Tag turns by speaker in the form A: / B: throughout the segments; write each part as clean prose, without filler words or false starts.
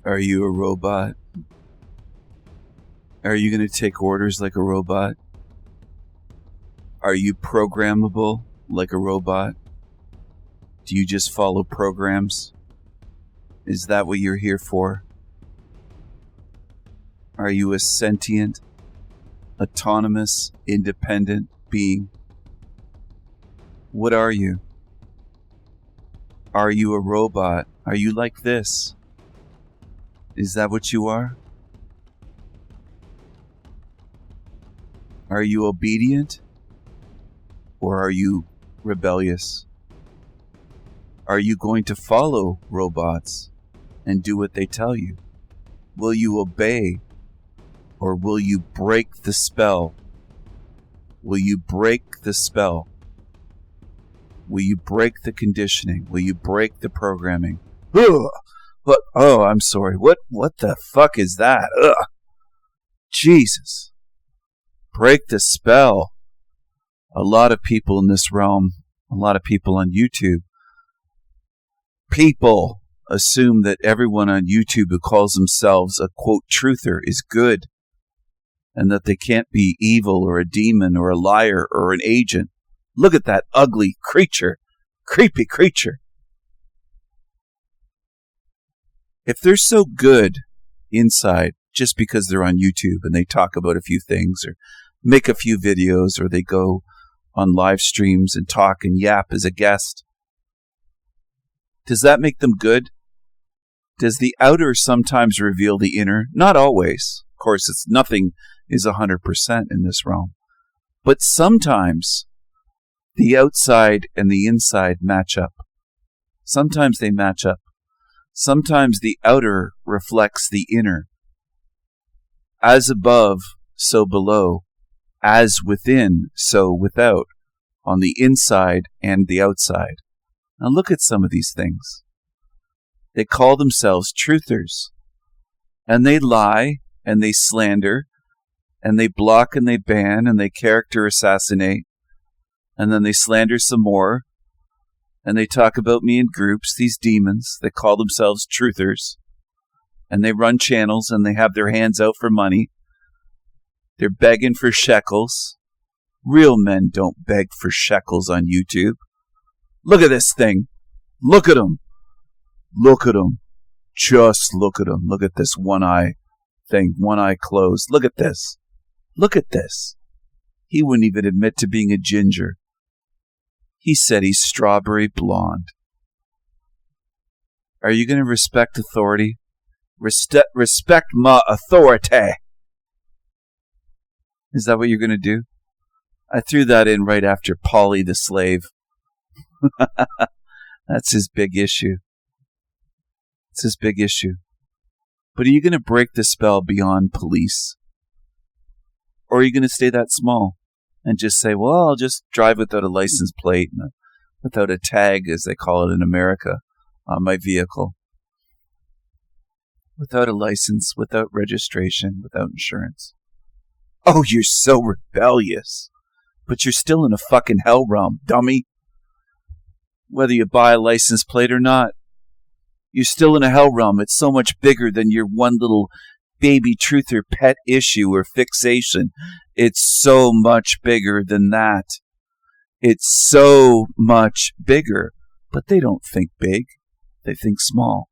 A: Are you a robot? Are you going to take orders like a robot? Are you programmable like a robot? Do you just follow programs? Is that what you're here for? Are you a sentient, autonomous, independent being? What are you? Are you a robot? Are you like this? Is that what you are? Are you obedient? Or are you rebellious? Are you going to follow robots and do what they tell you? Will you obey? Or will you break the spell? Will you break the spell? Will you break the conditioning? Will you break the programming? Ugh. What? Oh, I'm sorry. What the fuck is that? Ugh. Jesus. Break the spell. A lot of people in this realm, a lot of people on YouTube, people assume that everyone on YouTube who calls themselves a, quote, truther is good, and that they can't be evil or a demon or a liar or an agent. Look at that ugly creature, creepy creature. If they're so good inside just because they're on YouTube and they talk about a few things or make a few videos or they go on live streams and talk and yap as a guest, does that make them good? Does the outer sometimes reveal the inner? Not always. Of course, nothing is 100% in this realm. But sometimes the outside and the inside match up. Sometimes they match up. Sometimes the outer reflects the inner. As above, so below. As within, so without. On the inside and the outside. Now look at some of these things. They call themselves truthers. And they lie, and they slander, and they block and they ban, and they character assassinate. And then they slander some more. And they talk about me in groups, these demons. They call themselves truthers. And they run channels and they have their hands out for money. They're begging for shekels. Real men don't beg for shekels on YouTube. Look at this thing. Look at him. Look at him. Just look at him. Look at this one eye thing. One eye closed. Look at this. Look at this. He wouldn't even admit to being a ginger. He said he's strawberry blonde. Are you going to respect authority? Respect my authority. Is that what you're going to do? I threw that in right after Polly the slave. That's his big issue. It's his big issue. But are you going to break the spell beyond police? Or are you going to stay that small? And just say, well, I'll just drive without a license plate, and without a tag, as they call it in America, on my vehicle. Without a license, without registration, without insurance. Oh, you're so rebellious. But you're still in a fucking hell realm, dummy. Whether you buy a license plate or not, you're still in a hell realm. It's so much bigger than your one little baby truther pet issue or fixation. It's so much bigger than that. It's so much bigger. But they don't think big. They think small.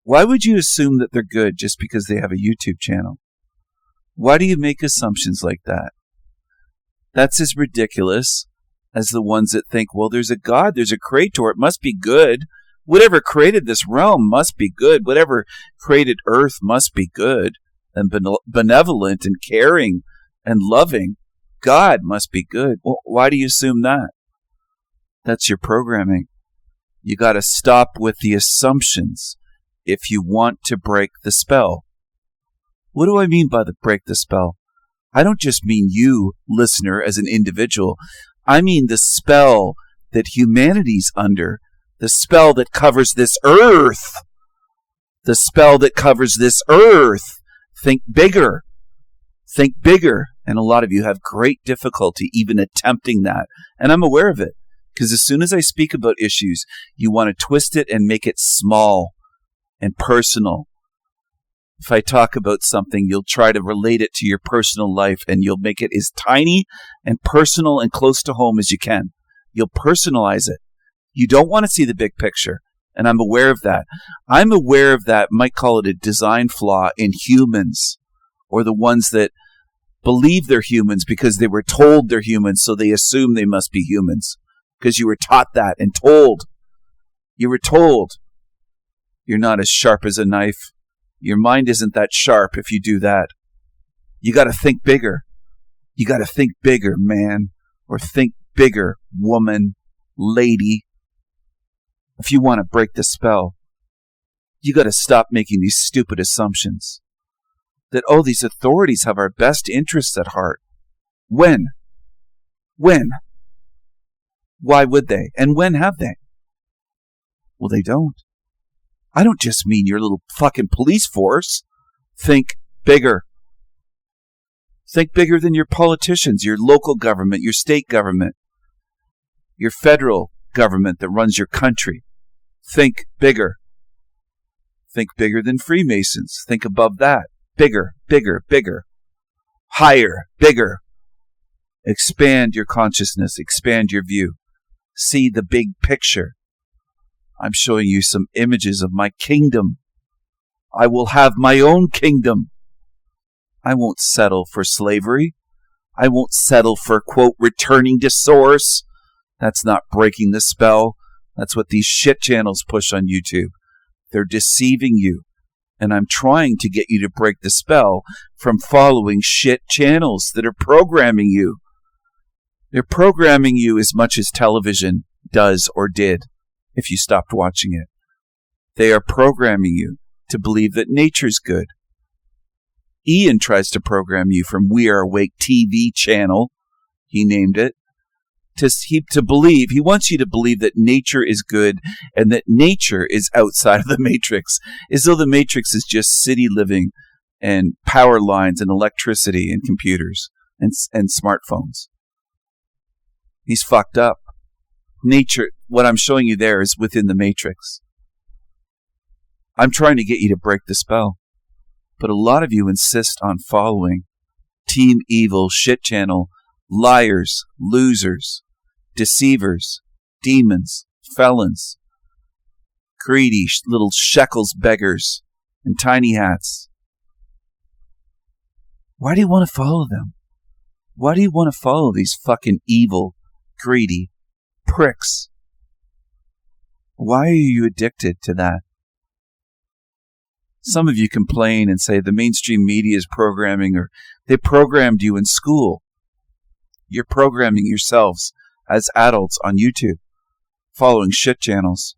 A: Why would you assume that they're good just because they have a YouTube channel? Why do you make assumptions like that? That's as ridiculous as the ones that think, well, there's a God, there's a creator, it must be good. Whatever created this realm must be good. Whatever created earth must be good and benevolent and caring and loving. God must be good. Well, why do you assume that? That's your programming. You got to stop with the assumptions if you want to break the spell. What do I mean by the break the spell? I don't just mean you, listener, as an individual. I mean the spell that humanity's under. The spell that covers this earth. The spell that covers this earth. Think bigger. Think bigger. And a lot of you have great difficulty even attempting that. And I'm aware of it. Because as soon as I speak about issues, you want to twist it and make it small. and personal. If I talk about something, you'll try to relate it to your personal life, and you'll make it as tiny and personal and close to home as you can. You'll personalize it. You don't want to see the big picture, and I'm aware of that. I'm aware of that, might call it a design flaw in humans, or the ones that believe they're humans because they were told they're humans, so they assume they must be humans because you were taught that and told. You were told you're not as sharp as a knife. Your mind isn't that sharp if you do that. You got to think bigger. You got to think bigger, man, or think bigger, woman, lady. If you want to break the spell, you got to stop making these stupid assumptions that, oh, these authorities have our best interests at heart. When? When? Why would they? And when have they? Well, they don't. I don't just mean your little fucking police force. Think bigger. Think bigger than your politicians, your local government, your state government, your federal government that runs your country. Think bigger. Think bigger than Freemasons. Think above that. Bigger, bigger, bigger. Higher, bigger. Expand your consciousness. Expand your view. See the big picture. I'm showing you some images of my kingdom. I will have my own kingdom. I won't settle for slavery. I won't settle for, quote, returning to source. That's not breaking the spell. That's what these shit channels push on YouTube. They're deceiving you. And I'm trying to get you to break the spell from following shit channels that are programming you. They're programming you as much as television does or did if you stopped watching it. They are programming you to believe that nature's good. Ian tries to program you from We Are Awake TV channel, he named it, to believe, he wants you to believe that nature is good and that nature is outside of the matrix, as though the matrix is just city living and power lines and electricity and computers and smartphones. He's fucked up. Nature, what I'm showing you there is within the matrix. I'm trying to get you to break the spell. But a lot of you insist on following Team Evil, shit channel, liars, losers, deceivers, demons, felons, greedy little shekels beggars, and tiny hats. Why do you want to follow them? Why do you want to follow these fucking evil, greedy pricks? Why are you addicted to that? Some of you complain and say the mainstream media is programming, or they programmed you in school. You're programming yourselves as adults on YouTube, following shit channels.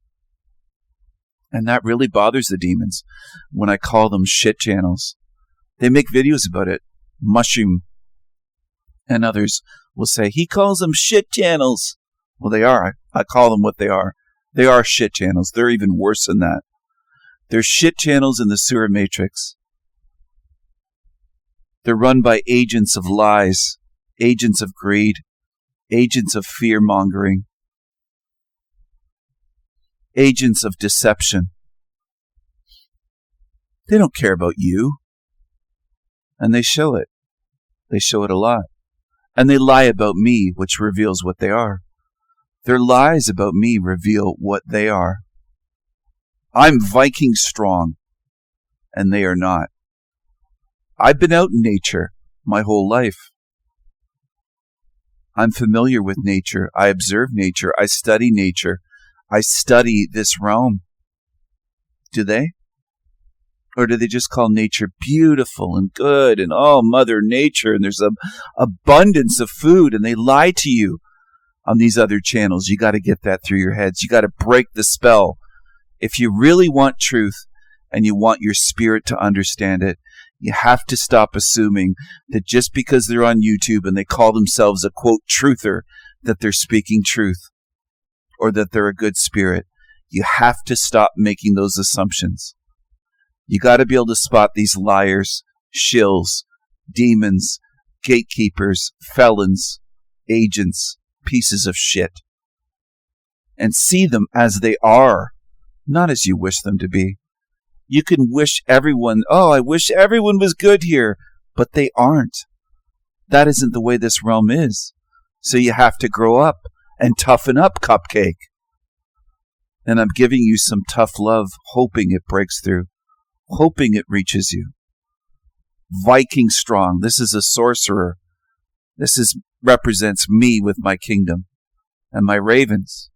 A: And that really bothers the demons when I call them shit channels. They make videos about it. Mushroom and others will say, he calls them shit channels. Well, they are. I call them what they are. They are shit channels. They're even worse than that. They're shit channels in the sewer matrix. They're run by agents of lies, agents of greed, agents of fear-mongering, agents of deception. They don't care about you. And they show it. They show it a lot. And they lie about me, which reveals what they are. Their lies about me reveal what they are. I'm Viking strong, and they are not. I've been out in nature my whole life. I'm familiar with nature. I observe nature. I study nature. I study this realm. Do they? Or do they just call nature beautiful and good and, oh, Mother Nature, and there's an abundance of food, and they lie to you on these other channels? You got to get that through your heads. You got to break the spell. If you really want truth and you want your spirit to understand it, you have to stop assuming that just because they're on YouTube and they call themselves a, quote, truther, that they're speaking truth or that they're a good spirit. You have to stop making those assumptions. You got to be able to spot these liars, shills, demons, gatekeepers, felons, agents, pieces of shit, and see them as they are, not as you wish them to be. You can wish everyone, I wish everyone was good here, but they aren't. That isn't the way this realm is. So you have to grow up and toughen up, Cupcake. And I'm giving you some tough love, hoping it breaks through, hoping it reaches you. Viking strong. This is a sorcerer. This represents me with my kingdom and my ravens.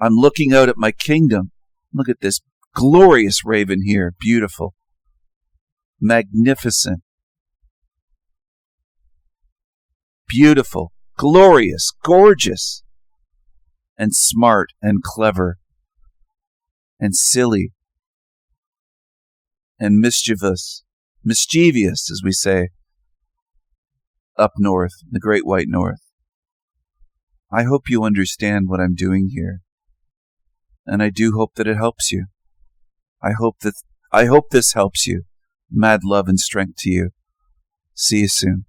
A: I'm looking out at my kingdom. Look at this glorious raven here. Beautiful. Magnificent. Beautiful. Glorious. Gorgeous. And smart and clever. And silly. And mischievous, as we say, up north, the great white north. I hope you understand what I'm doing here. And I do hope that it helps you. I hope this helps you. Mad love and strength to you. See you soon.